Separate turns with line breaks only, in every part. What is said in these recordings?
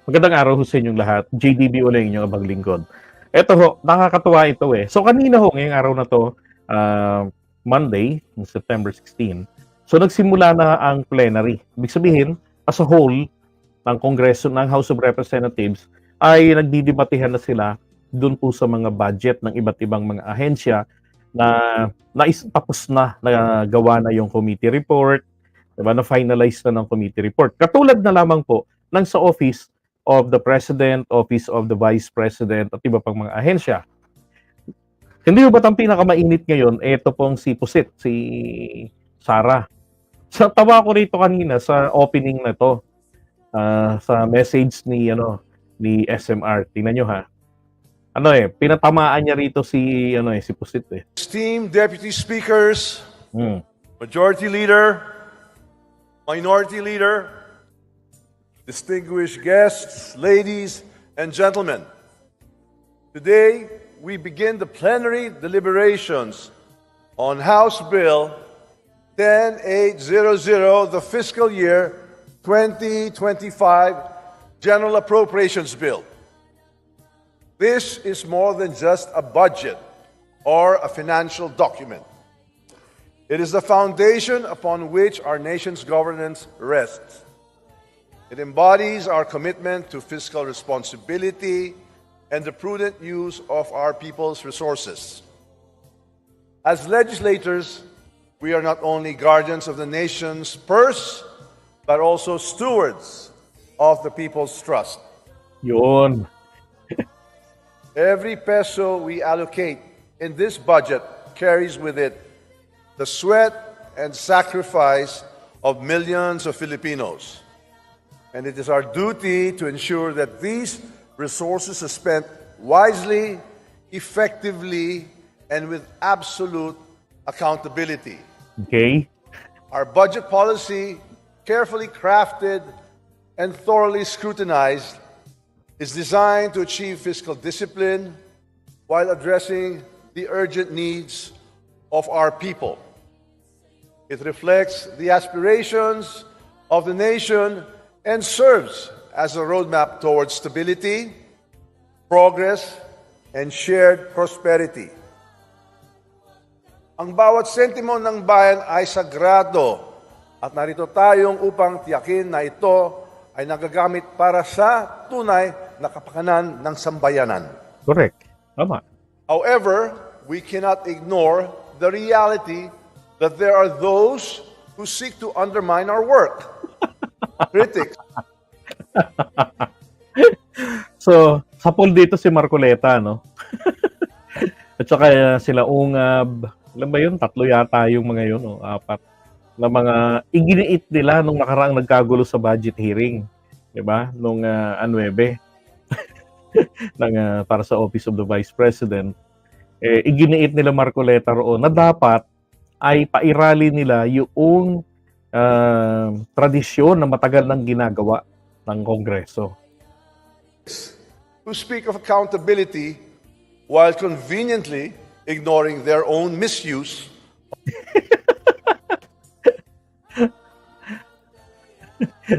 Magandang araw ho sa inyong lahat. JDB ulit inyong abang lingkod. Eto ho, nakakatuwa ito eh. So kanina ho, ngayong araw na to, Monday, September 16. So nagsimula na ang plenary. Ibig sabihin, as a whole, ng Kongreso, ng House of Representatives, ay nagdidebatehan na sila doon po sa mga budget ng iba't ibang mga ahensya na tapos na gawa na yung committee report, diba, na finalize na ng committee report. Katulad na lamang po ng sa Office of the President, Office of the Vice President, at iba pang mga ahensya. Hindi ba ang pinakamainit ngayon, ito pong si Pusit, si Sara. Sa tawa ko rito kanina sa opening na to, sa message ni SMR. Tingnan nyo ha. Pinatamaan niya rito si si Pusit eh.
Esteemed Deputy Speakers, Majority Leader, Minority Leader, distinguished guests, ladies and gentlemen. Today, we begin the plenary deliberations on House Bill 10800, the fiscal year 2025 General Appropriations Bill. This is more than just a budget or a financial document. It is the foundation upon which our nation's governance rests. It embodies our commitment to fiscal responsibility and the prudent use of our people's resources. As legislators, we are not only guardians of the nation's purse, but also stewards of the people's trust.
Yun.
Every peso we allocate in this budget carries with it the sweat and sacrifice of millions of Filipinos. And it is our duty to ensure that these resources are spent wisely, effectively, and with absolute accountability.
Okay.
Our budget policy, carefully crafted and thoroughly scrutinized, is designed to achieve fiscal discipline while addressing the urgent needs of our people. It reflects the aspirations of the nation and serves as a roadmap towards stability, progress, and shared prosperity. Ang bawat sentimo ng bayan ay sagrado at narito tayong upang tiyakin na ito ay nagagamit para sa tunay na kapakanan ng sambayanan.
Correct. Tama.
However, we cannot ignore the reality that there are those who seek to undermine our work. Critics.
So, sapol dito si Marcoleta, no? At saka sila Ungab, alam ba yun? 3 yata yung mga yun, o 4. Na mga iginiit nila nung nakaraang nagkagulo sa budget hearing. Diba? Nung 9. Para sa Office of the Vice President. Iginiit nila Marcoleta roon na dapat ay pairali nila yung tradisyon na matagal nang ginagawa ng Kongreso.
Who speak of accountability while conveniently ignoring their own misuse.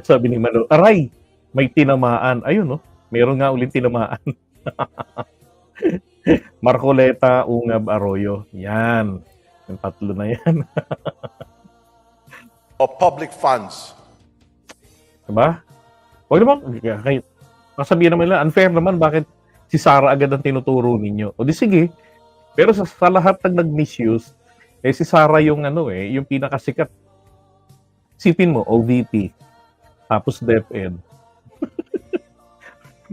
Sabi ni Mano, aray, may tinamaan. Ayun, no? Meron nga ulit tinamaan. Marcoleta, Ungab, Arroyo. Yan. Yung 3 na yan.
Of public funds.
Diba? Huwag naman, kasabihan naman nila, unfair naman, bakit si Sara agad ang tinuturo ninyo? O di sige. Pero sa lahat ng nag-misuse, si Sara yung yung pinakasikat. Sipin mo, OVP, tapos DepEd.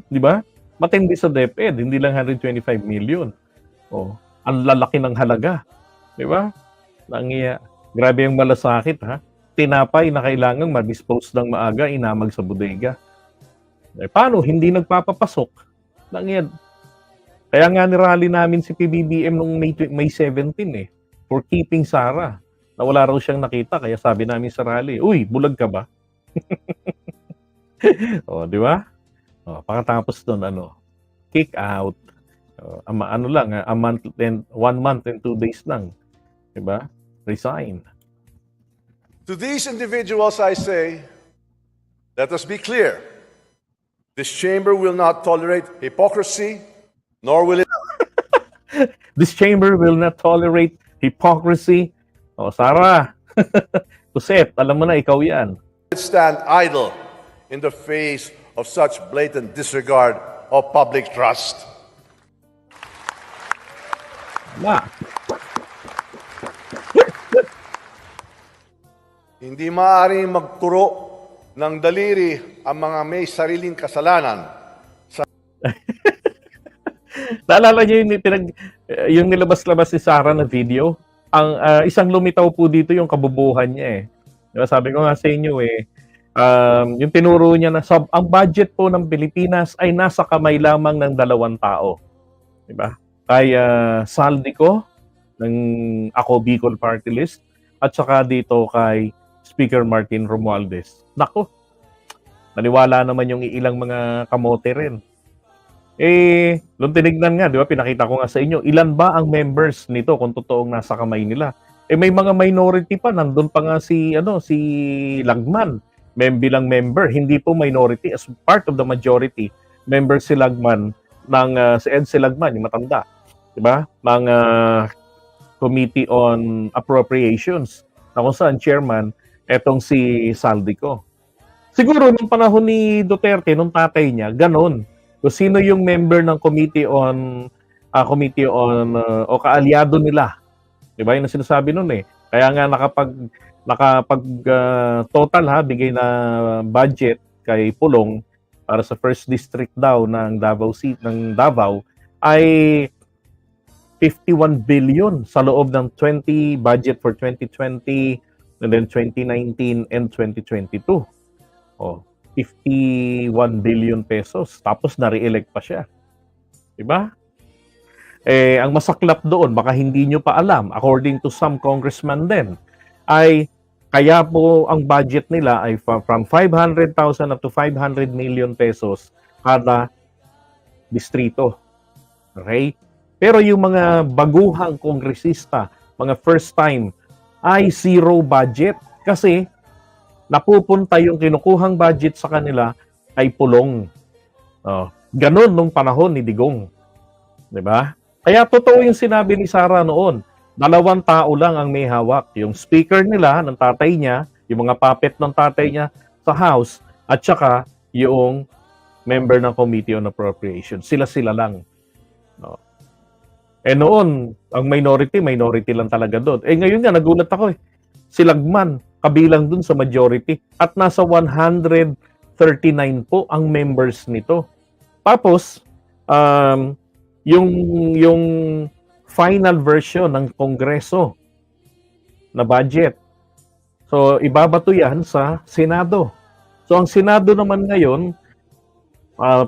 Di ba? Matindi sa DepEd, hindi lang 125 million. O, ang lalaki ng halaga. Di ba? Grabe yung malasakit, ha? Tinapay na kailangang ma-dispose ng maaga, inamag sa bodega. Paano? Hindi nagpapapasok. Kaya nga nirally namin si PBBM noong May 17 for keeping Sara. Na wala raw siyang nakita, kaya sabi namin sa rally, uy, bulag ka ba? O, di ba? O, pagkatapos doon, kick out. O, 1 month and 2 days lang. Di ba? Resign.
To these individuals, I say, let us be clear. This chamber will not tolerate hypocrisy, nor will it
This chamber will not tolerate hypocrisy. O, Sara, Kuset, alam mo na, ikaw yan.
stand idle in the face of such blatant disregard of public trust.
Ma.
Hindi maaaring magturo ng daliri ang mga may sariling kasalanan.
Naalala niyo yung nilabas-labas si Sarah na video? Ang isang lumitaw po dito yung kabubuhan niya eh. Diba, sabi ko nga sa inyo yung tinuro niya na ang budget po ng Pilipinas ay nasa kamay lamang ng 2 tao. Diba? Kay Saldico ng Ako Bicol Party List at saka dito kay Speaker Martin Romualdez. Nako, naniwala naman yung ilang mga kamote rin. Nung tinignan nga, di ba, pinakita ko nga sa inyo, ilan ba ang members nito kung totoong nasa kamay nila? May mga minority pa, nandun pa nga si Lagman, bilang member, hindi po minority, as part of the majority, member si Lagman, si Ed Lagman, yung matanda, di ba, ng Committee on Appropriations, na kung saan chairman, etong si Saldico. Siguro nung panahon ni Duterte, nung tatay niya, ganon. Kung sino yung member ng committee on o kaalyado nila. 'Di ba? Yung sinasabi noon eh. Kaya nga nakapag total bigay na budget kay Pulong para sa first district daw ng Davao ay 51 billion sa loob ng budget for 2020 and then 2019 and 2022. Oh, 51 billion pesos. Tapos na-re-elect pa siya. Diba? Ang masaklap doon, baka hindi nyo pa alam, according to some congressman din, ay kaya po ang budget nila ay from 500,000 up to 500 million pesos kada distrito. Okay? Pero yung mga baguhang kongresista, mga first time, ay zero budget kasi napupunta yung kinukuhang budget sa kanila ay Pulong. Ganon nung panahon ni Digong. 'Di ba? Kaya totoo yung sinabi ni Sara noon. 2 tao lang ang may hawak. Yung speaker nila, ng tatay niya, yung mga puppet ng tatay niya sa House, at saka yung member ng Committee on Appropriations. Sila lang. Noon, ang minority lang talaga doon. Ngayon nga, nagulat ako eh. Si Lagman, kabilang dun sa majority. At nasa 139 po ang members nito. Tapos, yung final version ng Kongreso na budget. So, ibabato yan sa Senado. So, ang Senado naman ngayon,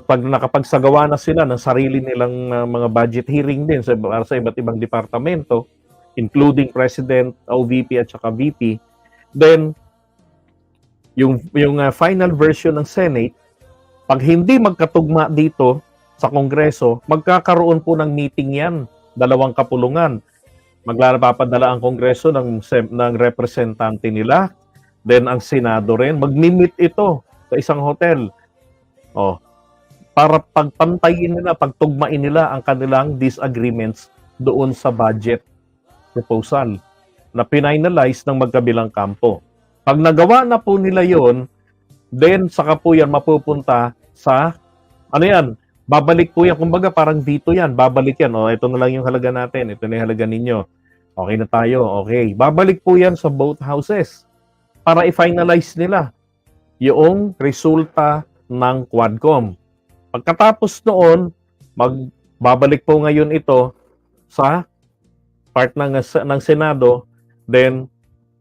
pag nakapagsagawa na sila ng sarili nilang mga budget hearing din sa iba't ibang departamento, including President, OVP at saka VP, then yung final version ng Senate, pag hindi magkatugma dito sa Kongreso, magkakaroon po ng meeting yan, 2 kapulungan. Magpapadala ang Kongreso ng representante nila, then ang Senado rin, magmi-meet ito sa isang hotel. Para pagpantayin nila, pagtugmain nila ang kanilang disagreements doon sa budget proposal na pinalize ng magkabilang kampo. Pag nagawa na po nila yon, then saka po yan mapupunta sa, babalik po yan, kumbaga parang veto yan, babalik yan, ito na lang yung halaga natin, ito na yung halaga ninyo. Okay na tayo, okay. Babalik po yan sa both houses para i-finalize nila yung resulta ng Quadcom. Pagkatapos noon, babalik po ngayon ito sa part ng Senado, then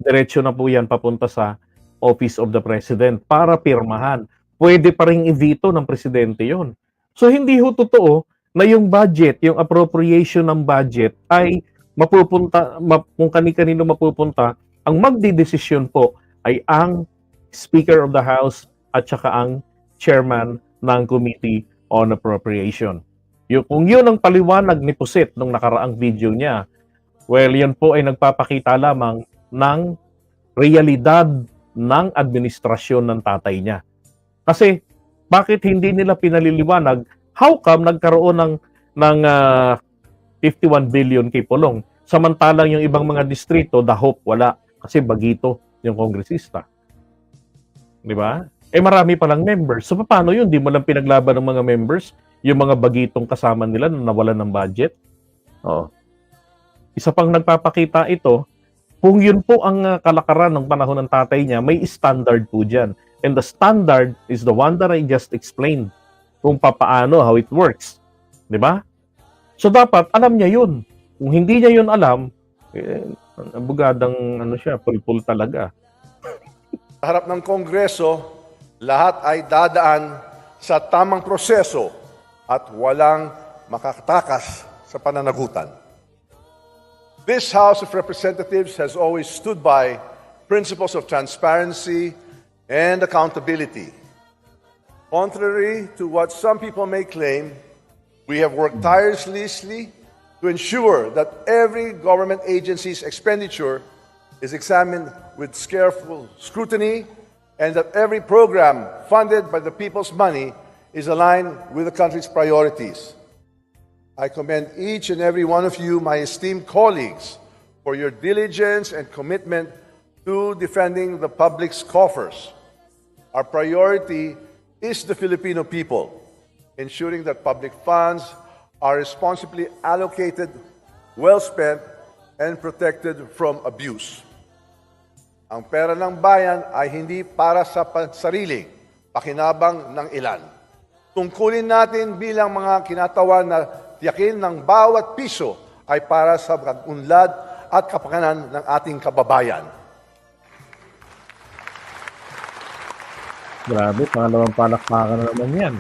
diretso na po yan papunta sa Office of the President para pirmahan. Pwede pa rin i-veto ng presidente yon. So hindi ho totoo na yung budget, yung appropriation ng budget ay mapupunta, kung kani-kanino mapupunta, ang magdidesisyon po ay ang Speaker of the House at saka ang Chairman ng Committee on Appropriation. Kung yun ang paliwanag ni Pusit nung nakaraang video niya, well, yan po ay nagpapakita lamang ng realidad ng administrasyon ng tatay niya. Kasi Bakit hindi nila pinaliliwanag how come nagkaroon ng 51 billion kay Pulong? Samantalang yung ibang mga distrito, the hope, wala. Kasi bagito yung kongresista. Di ba? Eh marami palang members. So paano yun? Di mo lang pinaglaban ng mga members, yung mga bagitong kasama nila na nawalan ng budget? Oo. Isa pang nagpapakita ito, kung yun po ang kalakaran ng panahon ng tatay niya, may standard po dyan. And the standard is the one that I just explained. Kung papaano, how it works. Di ba? So dapat, alam niya yun. Kung hindi niya yun alam, bugadang siya, pulpul talaga.
Sa harap ng Kongreso, lahat ay dadaan sa tamang proseso at walang makatakas sa pananagutan. This House of Representatives has always stood by principles of transparency and accountability. Contrary to what some people may claim, we have worked tirelessly to ensure that every government agency's expenditure is examined with careful scrutiny and that every program funded by the people's money is aligned with the country's priorities. I commend each and every one of you, my esteemed colleagues, for your diligence and commitment to defending the public's coffers. Our priority is the Filipino people, ensuring that public funds are responsibly allocated, well spent, and protected from abuse. Ang pera ng bayan ay hindi para sa sariling pakinabang ng ilan. Tungkulin natin bilang mga kinatawan na tiyakin ng bawat piso ay para sa pag-unlad at kapakanan ng ating kababayan.
Grabe, pangalawang palakpakan na naman yan.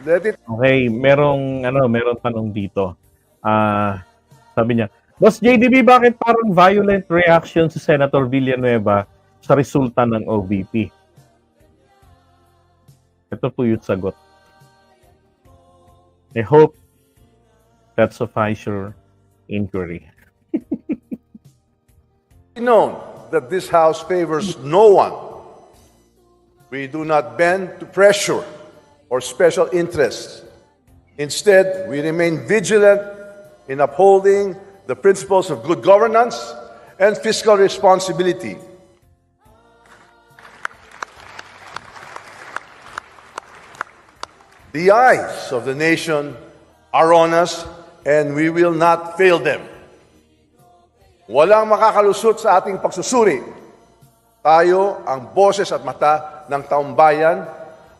Let it
Okay, merong tanong dito. Sabi niya, Boss JDB, bakit parang violent reaction si Senator Villanueva sa resulta ng OVP? Ito po yung sagot. I hope that suffices your inquiry.
known that this House favors no one. We do not bend to pressure or special interests. Instead, we remain vigilant in upholding the principles of good governance and fiscal responsibility. The eyes of the nation are on us, and we will not fail them. Walang makakalusot sa ating pagsusuri. Tayo ang boses at mata ng taumbayan,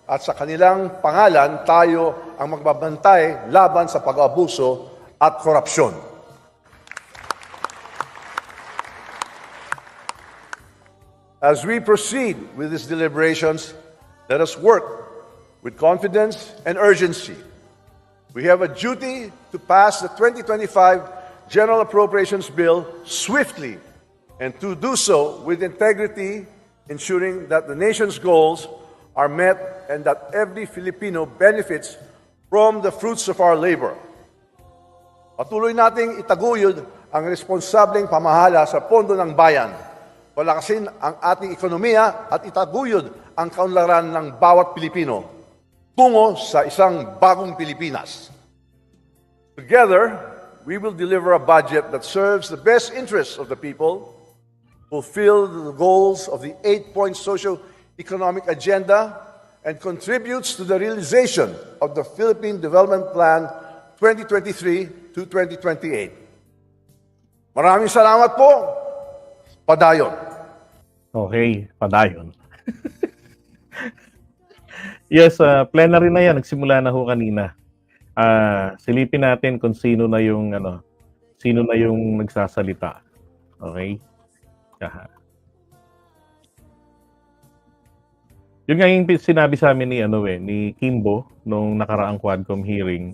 at sa kanilang pangalan, tayo ang magbabantay laban sa pag-abuso at korupsyon. As we proceed with these deliberations, let us work with confidence and urgency. We have a duty to pass the 2025 General Appropriations Bill swiftly and to do so with integrity, ensuring that the nation's goals are met and that every Filipino benefits from the fruits of our labor. Patuloy nating itaguyod ang responsableng pamahala sa pondo ng bayan, palakasin ang ating ekonomiya at itaguyod ang kaunlaran ng bawat Pilipino tungo sa isang bagong Pilipinas. Together, we will deliver a budget that serves the best interests of the people, fulfill the goals of the 8-point socio-economic agenda, and contributes to the realization of the Philippine Development Plan 2023 to 2028. Maraming salamat po. Padayon.
Okay, padayon. Yes, plenary na yan. Nagsimula na ho kanina. Silipin natin kung sino na yung nagsasalita. Okay? Yun nga yung sinabi sa amin ni Kimbo nung nakaraang Quadcom hearing.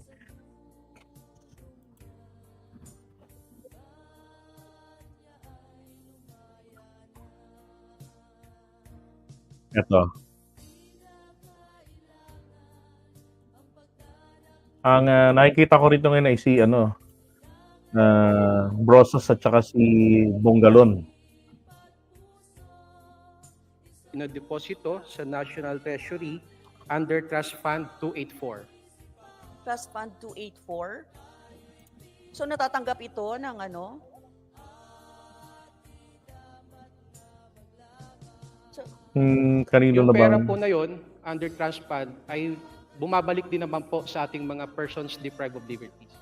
Ito. Ang nakikita ko rito ngayon ay si Brosas at saka si Bongalon.
Na deposito sa National Treasury under Trust Fund 284.
Trust Fund 284. So natatanggap ito ng ano? So,
Kanino
Yung
na
pera
bang?
po na yon under Trust Fund ay bumabalik din naman po sa ating mga persons deprived of liberties.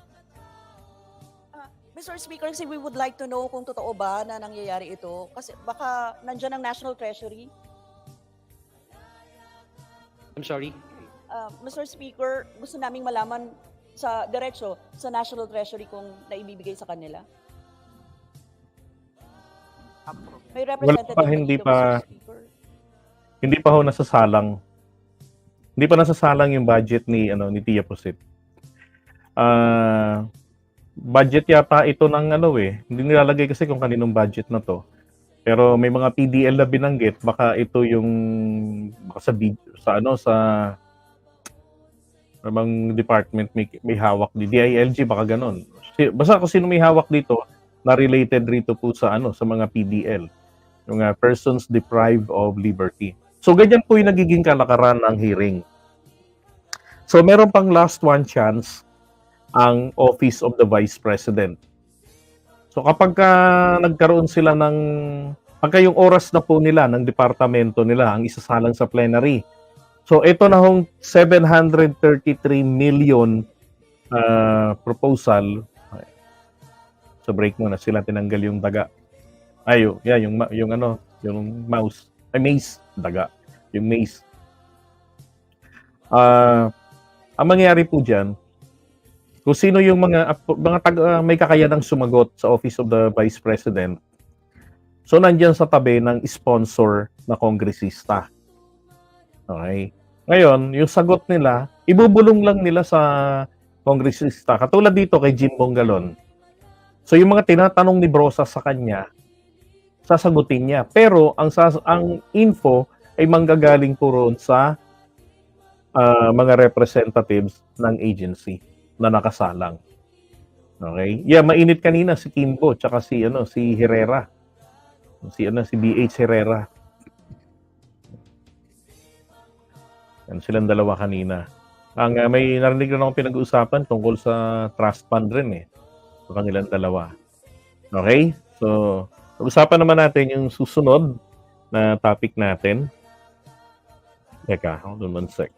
Mr. Speaker, kasi we would like to know kung totoo ba na nangyayari ito. Kasi baka nandyan ang National Treasury.
I'm sorry.
Mr. Speaker, gusto naming malaman sa diretso sa National Treasury kung naibibigay sa kanila. May representative
pa,
ba
hindi
dito,
pa.
Mr. Speaker?
Hindi pa ho nasasalang. Hindi pa nasasalang yung budget ni Tia Pusit. Budget yata ito ng hindi nilalagay kasi kung kaninong budget na to. Pero may mga PDL na binanggit, baka ito yung baka sa mga department may hawak di DILG, baka ganon. Basta kung sino may hawak dito na related rito po sa sa mga PDL, yung persons deprived of liberty. So ganyan po yung nagiging kalakaran ng hearing. So meron pang last one chance ang Office of the Vice President. So kapag nagkaroon sila pagka yung oras na po nila ng departamento nila ang isasalang sa plenary. So ito na hong 733 million proposal. So break muna sila, tinanggal yung daga. Yung mouse. Maze, daga. Yung maze. Ang mangyayari po diyan, kung sino yung may kakayanang sumagot sa Office of the Vice President, so nandiyan sa tabi ng sponsor na kongresista. Okay? Ngayon, yung sagot nila, ibubulong lang nila sa kongresista. Katulad dito kay Jim Bongalon. So yung mga tinatanong ni Brosa sa kanya, sasagutin niya. Pero ang info ay manggagaling po roon sa mga representatives ng agency na nakasalang. Okay? Yeah, mainit kanina si Kimbo tsaka si Herrera. Si BH Herrera. Yan silang dalawa kanina. May narinig na akong pinag-uusapan tungkol sa trust fund rin sa kanilang dalawa. Okay? So, usapan naman natin yung susunod na topic natin. Teka, hold on one sec.